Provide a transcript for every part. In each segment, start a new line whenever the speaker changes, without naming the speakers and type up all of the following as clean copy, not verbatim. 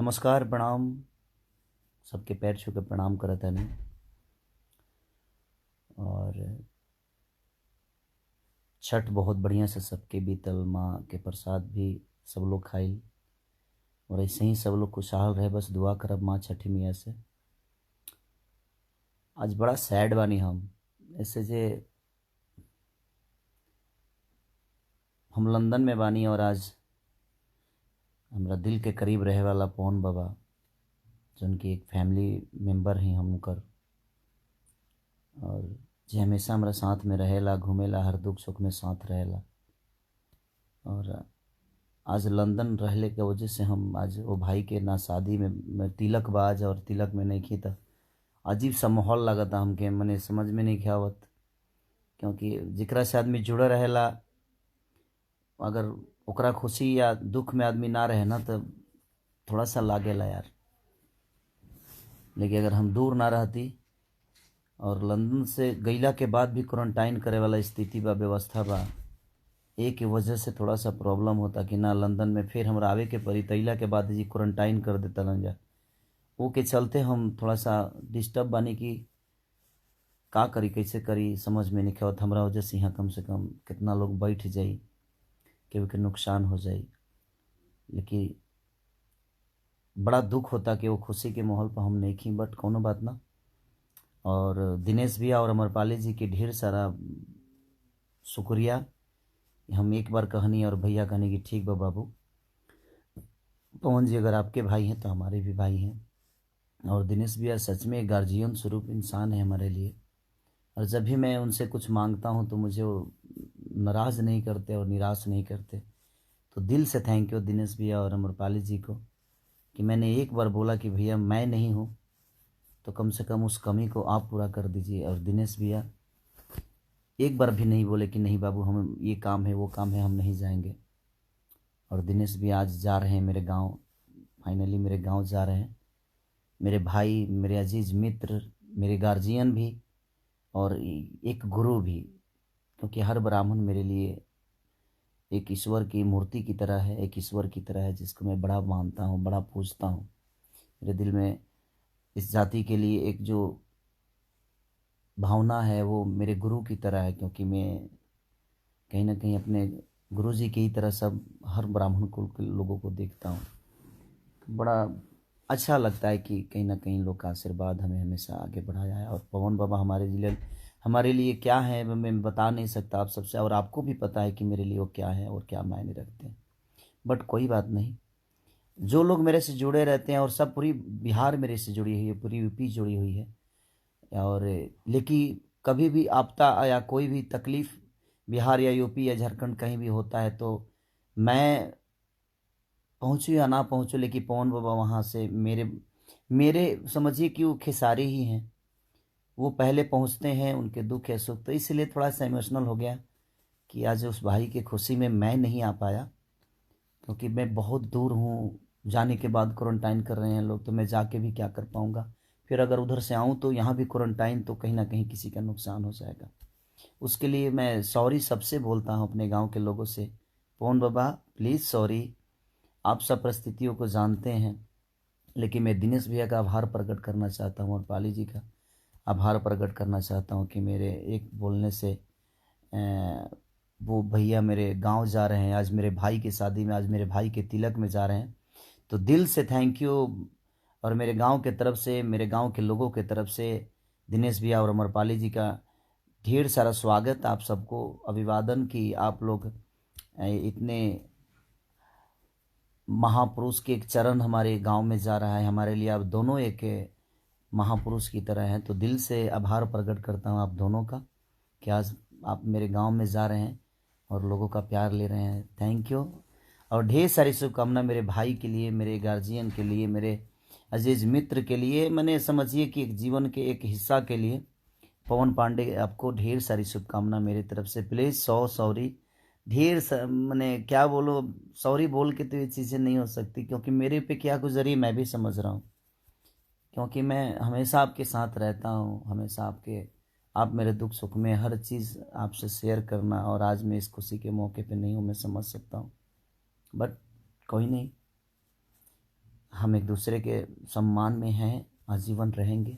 नमस्कार, प्रणाम। सबके पैर छू के प्रणाम करत हनी। और छठ बहुत बढ़िया से सबके बीतल, माँ के प्रसाद भी सब लोग खाइल और ऐसे ही सब लोग खुशहाल रहे, बस दुआ करब माँ छठी मैया से। आज बड़ा सैड बानी हम, ऐसे जे हम लंदन में बानी और आज हमरा दिल के करीब रहे वाला पवन बाबा, जिनकी एक फैमिली मेम्बर हैं हम उनकर, और जे हमेशा हमरा साथ में रहेला, घूमेला, हर दुख सुख में साथ रहेला। और आज लंदन रहले के वजह से हम आज वो भाई के ना शादी में तिलक बाज और तिलक में नहीं खी, त अजीब सा माहौल लगता हमके, मने समझ में नहीं आवत। क्योंकि जिकरा से आदमी जुड़े रहेला, अगर ओकरा खुशी या दुख में आदमी ना रहे ना तो थोड़ा सा लागेला यार। लेकिन अगर हम दूर ना रहती और लंदन से गईला के बाद भी क्वारंटाइन करे वाला स्थिति बा, व्यवस्था बा, एक वजह से थोड़ा सा प्रॉब्लम होता कि ना लंदन में फिर हमरा आवे के पड़ी, तैला के बाद जी क्वारंटाइन कर देता जा, वो के चलते हम थोड़ा सा डिस्टर्ब बानी कि का करी, कैसे करी, समझ में नहीं आवत। हमरा वजह से यहाँ कम से कम कितना लोग बैठ जाई, केहू के नुकसान हो जाई। लेकिन बड़ा दुख होता कि वो खुशी के माहौल पर हम नहीं खी, बट कोनो बात ना। और दिनेश भैया और अमरपाली जी के ढेर सारा शुक्रिया। हम एक बार कहनी और भैया कहने कि ठीक बा बाबू। पवन जी अगर आपके भाई हैं तो हमारे भी भाई हैं, और दिनेश भैया सच में गार्जियन स्वरूप इंसान है हमारे लिए। और जब भी मैं उनसे कुछ मांगता हूँ तो मुझे वो नाराज़ नहीं करते और निराश नहीं करते। तो दिल से थैंक यू दिनेश भैया और अमरपाली जी को, कि मैंने एक बार बोला कि भैया मैं नहीं हूँ तो कम से कम उस कमी को आप पूरा कर दीजिए। और दिनेश भैया एक बार भी नहीं बोले कि नहीं बाबू हम ये काम है वो काम है हम नहीं जाएंगे। और दिनेश भी आज जा रहे हैं मेरे गांव, फाइनली मेरे गांव जा रहे हैं। मेरे भाई, मेरे अजीज़ मित्र, मेरे गार्जियन भी और एक गुरु भी, क्योंकि हर ब्राह्मण मेरे लिए एक ईश्वर की मूर्ति की तरह है, एक ईश्वर की तरह है जिसको मैं बड़ा मानता हूँ, बड़ा पूजता हूँ। मेरे दिल में इस जाति के लिए एक जो भावना है वो मेरे गुरु की तरह है, क्योंकि मैं कहीं ना कहीं अपने गुरु जी की ही तरह सब हर ब्राह्मण कुल के लोगों को देखता हूँ। बड़ा अच्छा लगता है कि कहीं ना कहीं लोग का आशीर्वाद हमें हमेशा आगे बढ़ाया है। और पवन बाबा हमारे लिए क्या है मैं बता नहीं सकता आप सबसे, और आपको भी पता है कि मेरे लिए वो क्या है और क्या मायने रखते हैं। बट कोई बात नहीं, जो लोग मेरे से जुड़े रहते हैं, और सब पूरी बिहार मेरे से जुड़ी हुई है, पूरी यूपी जुड़ी हुई है। और लेकिन कभी भी आपदा या कोई भी तकलीफ़ बिहार या यूपी या झारखंड कहीं भी होता है तो मैं पहुँचूँ या ना पहुँचूँ, लेकिन पवन बाबा वहाँ से मेरे मेरे समझिए कि वो खेसारी ही हैं। वो पहले पहुँचते हैं, उनके दुख या सुख, तो इसलिए थोड़ा सा इमोशनल हो गया कि आज उस भाई की खुशी में मैं नहीं आ पाया, क्योंकि मैं बहुत दूर हूँ। जाने के बाद क्वारंटाइन कर रहे हैं लोग, तो मैं जाके भी क्या कर पाऊँगा। फिर अगर उधर से आऊँ तो यहाँ भी क्वारंटाइन, तो कहीं ना कहीं किसी का नुकसान हो जाएगा। उसके लिए मैं सॉरी सबसे बोलता हूँ, अपने गांव के लोगों से। पवन बाबा प्लीज़ सॉरी, आप सब परिस्थितियों को जानते हैं। लेकिन मैं दिनेश भैया का आभार प्रकट करना चाहता हूँ और पाली जी का आभार प्रकट करना चाहता हूँ कि मेरे एक बोलने से वो भैया मेरे गांव जा रहे हैं, आज मेरे भाई की शादी में, आज मेरे भाई के तिलक में जा रहे हैं। तो दिल से थैंक यू। और मेरे गांव के तरफ से, मेरे गांव के लोगों के तरफ से दिनेश भैया और अमरपाली जी का ढेर सारा स्वागत, आप सबको अभिवादन कि आप लोग इतने महापुरुष के एक चरण हमारे गांव में जा रहा है। हमारे लिए आप दोनों एक महापुरुष की तरह हैं। तो दिल से आभार प्रकट करता हूं आप दोनों का कि आज आप मेरे गांव में जा रहे हैं और लोगों का प्यार ले रहे हैं। Thank you. और ढेर सारी शुभकामना मेरे भाई के लिए, मेरे गार्जियन के लिए, मेरे अजीज़ मित्र के लिए, मैंने समझिए कि एक जीवन के एक हिस्सा के लिए। पवन पांडे आपको ढेर सारी शुभकामना मेरी तरफ से। प्लीज़ सॉरी, मैंने क्या बोलो, सॉरी बोल के तो ये चीज़ें नहीं हो सकती, क्योंकि मेरे पे क्या गुजरी मैं भी समझ रहा हूँ। क्योंकि मैं हमेशा आपके साथ रहता हूँ, हमेशा आप मेरे दुख सुख में हर चीज़ आपसे शेयर करना, और आज मैं इस खुशी के मौके पे नहीं हूँ, मैं समझ सकता हूँ। बट कोई नहीं, हम एक दूसरे के सम्मान में हैं, आजीवन रहेंगे।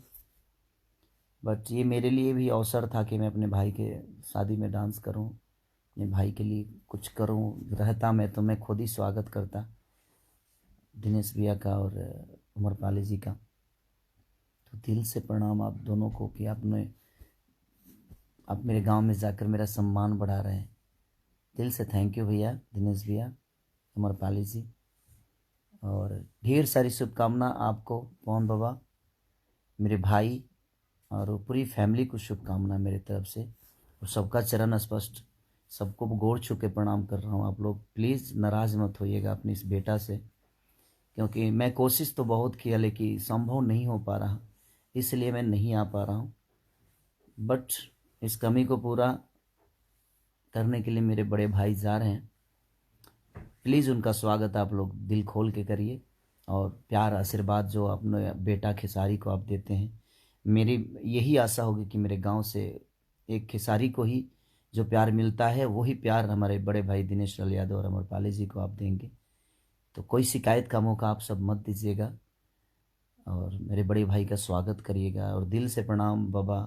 बट ये मेरे लिए भी अवसर था कि मैं अपने भाई के शादी में डांस करूं, अपने भाई के लिए कुछ करूं। रहता मैं तो मैं खुद ही स्वागत करता दिनेश भैया का और उमरपाली जी का। तो दिल से प्रणाम आप दोनों को कि आप मेरे गांव में जाकर मेरा सम्मान बढ़ा रहे हैं। दिल से थैंक यू भैया, दिनेश भैया, उमरपाली जी। और ढेर सारी शुभकामना आपको पवन बाबा, मेरे भाई और पूरी फैमिली को शुभकामना मेरी तरफ से। और सबका चरण स्पष्ट, सबको गोड़ छू के प्रणाम कर रहा हूँ। आप लोग प्लीज़ नाराज़ मत होइएगा अपनी इस बेटा से, क्योंकि मैं कोशिश तो बहुत किया लेकिन संभव नहीं हो पा रहा, इसलिए मैं नहीं आ पा रहा हूँ। बट इस कमी को पूरा करने के लिए मेरे बड़े भाई जा रहे हैं। प्लीज़ उनका स्वागत आप लोग दिल खोल के करिए। और प्यार आशीर्वाद जो अपने बेटा खेसारी को आप देते हैं, मेरी यही आशा होगी कि मेरे गांव से एक खेसारी को ही जो प्यार मिलता है वही प्यार हमारे बड़े भाई दिनेश लाल यादव और अमरपाली जी को आप देंगे। तो कोई शिकायत का मौका आप सब मत दीजिएगा और मेरे बड़े भाई का स्वागत करिएगा। और दिल से प्रणाम बाबा,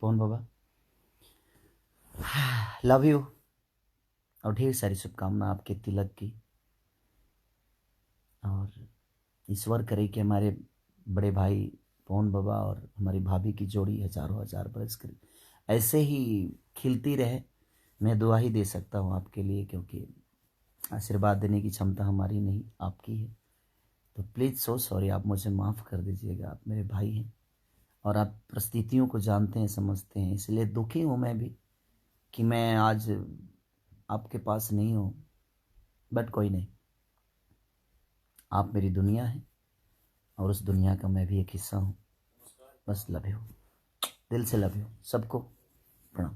पवन बाबा, लव यू। और ढेर सारी शुभकामना आपके तिलक की। और ईश्वर करे कि हमारे बड़े भाई पवन बाबा और हमारी भाभी की जोड़ी हजारों हजार बरस कर ऐसे ही खिलती रहे। मैं दुआ ही दे सकता हूँ आपके लिए, क्योंकि आशीर्वाद देने की क्षमता हमारी नहीं, आपकी है। तो प्लीज़ सो सॉरी, आप मुझे माफ़ कर दीजिएगा। आप मेरे भाई हैं और आप परिस्थितियों को जानते हैं, समझते हैं, इसलिए दुखी हूँ मैं भी कि मैं आज आपके पास नहीं हूँ। बट कोई नहीं, आप मेरी दुनिया है और उस दुनिया का मैं भी एक हिस्सा हूँ। बस लव यू, दिल से लव यू, सबको प्रणाम।